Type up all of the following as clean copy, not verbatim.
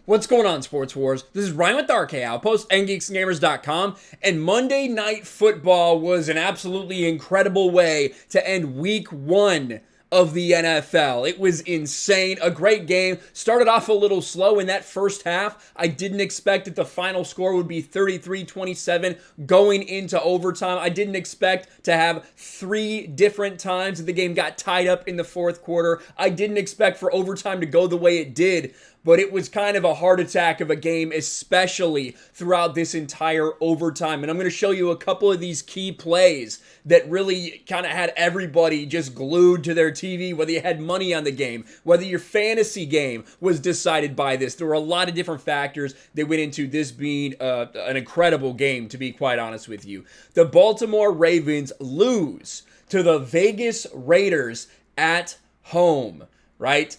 What's going on, Sports Wars? This is Ryan with the RK Outpost and GeeksGamers.com, and Monday Night Football was an absolutely incredible way to end Week 1 of the NFL. It was insane. A great game. Started off a little slow in that first half. I didn't expect that the final score would be 33-27 going into overtime. I didn't expect to have 3 different times that the game got tied up in the fourth quarter. I didn't expect for overtime to go the way it did. But it was kind of a heart attack of a game, especially throughout this entire overtime. And I'm going to show you a couple of these key plays that really kind of had everybody just glued to their TV, whether you had money on the game, whether your fantasy game was decided by this. There were a lot of different factors that went into this being an incredible game, to be quite honest with you. The Baltimore Ravens lose to the Vegas Raiders at home. Right?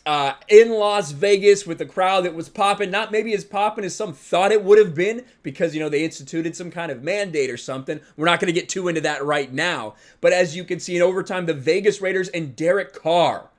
In Las Vegas with the crowd that was popping, not maybe as popping as some thought it would have been because, they instituted some kind of mandate or something. We're not going to get too into that right now. But as you can see in overtime, the Vegas Raiders and Derek Carr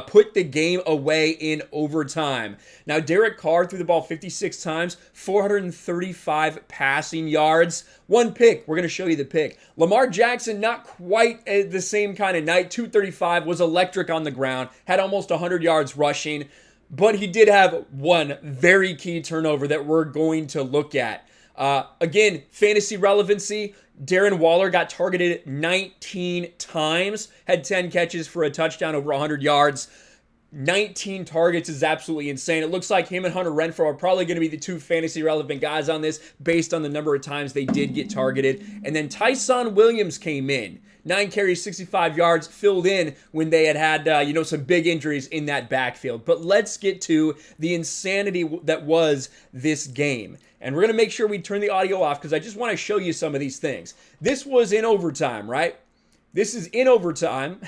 put the game away in overtime. Now, Derek Carr threw the ball 56 times, 435 passing yards, 1 pick. We're going to show you the pick. Lamar Jackson, not quite the same kind of night. 235, was electric on the ground, had almost 100 yards rushing, but he did have one very key turnover that we're going to look at. Again, fantasy relevancy. Darren Waller got targeted 19 times, had 10 catches for a touchdown, over 100 yards. 19 targets is absolutely insane. It looks like him and Hunter Renfrow are probably going to be the 2 fantasy relevant guys on this based on the number of times they did get targeted. And then Tyson Williams came in. 9 carries, 65 yards, filled in when they had some big injuries in that backfield. But let's get to the insanity that was this game. And we're going to make sure we turn the audio off because I just want to show you some of these things. This was in overtime, right? This is in overtime.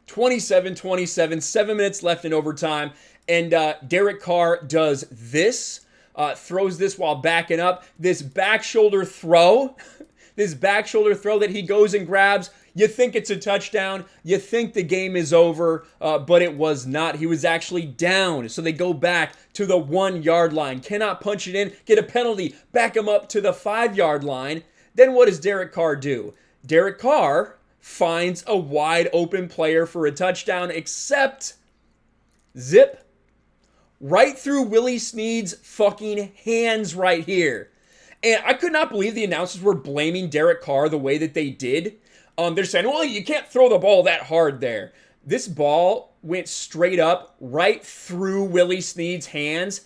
27-27, 7 minutes left in overtime. And Derek Carr does this, throws this while backing up. This back shoulder throw, that he goes and grabs. You think it's a touchdown. You think the game is over, but it was not. He was actually down. So they go back to the 1-yard line. Cannot punch it in. Get a penalty. Back him up to the 5-yard line. Then what does Derek Carr do? Derek Carr finds a wide open player for a touchdown, except zip right through Willie Snead's fucking hands right here. And I could not believe the announcers were blaming Derek Carr the way that they did. They're saying, well, you can't throw the ball that hard there. This ball went straight up, right through Willie Snead's hands,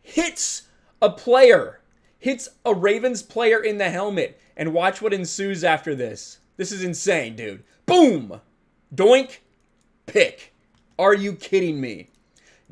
hits a player, hits a Ravens player in the helmet, and watch what ensues after this. This is insane, dude. Boom! Doink! Pick. Are you kidding me?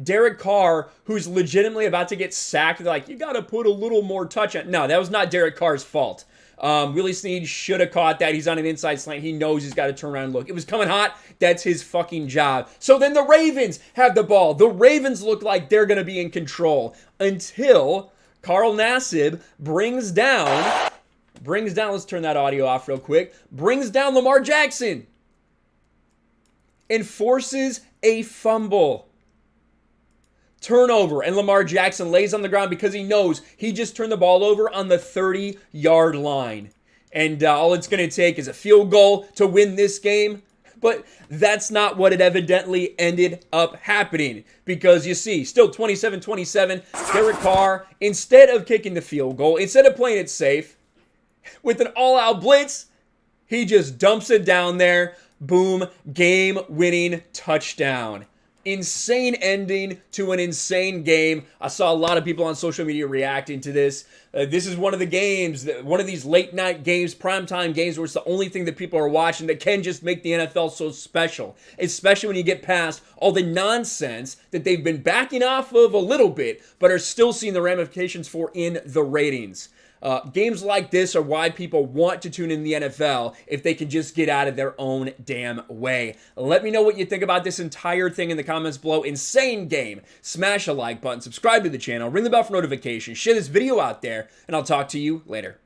Derek Carr, who's legitimately about to get sacked, they're like, you got to put a little more touch on. No, that was not Derek Carr's fault. Willie Snead should have caught that. He's on an inside slant. He knows he's got to turn around and look. It was coming hot. That's his fucking job. So then the Ravens have the ball. The Ravens look like they're going to be in control until Carl Nassib brings down, let's turn that audio off real quick, brings down Lamar Jackson and forces a fumble. Turnover, and Lamar Jackson lays on the ground because he knows he just turned the ball over on the 30-yard line. And all it's going to take is a field goal to win this game. But that's not what it evidently ended up happening. Because you see, still 27-27, Derek Carr, instead of kicking the field goal, instead of playing it safe, with an all-out blitz, he just dumps it down there. Boom, game-winning touchdown. Insane ending to an insane game. I saw a lot of people on social media reacting to this. This is one of the games, one of these late night games, primetime games where it's the only thing that people are watching that can just make the NFL so special. Especially when you get past all the nonsense that they've been backing off of a little bit, but are still seeing the ramifications for in the ratings. Games like this are why people want to tune in the NFL if they can just get out of their own damn way. Let me know what you think about this entire thing in the comments below. Insane game. Smash a like button, subscribe to the channel, ring the bell for notifications, share this video out there, and I'll talk to you later.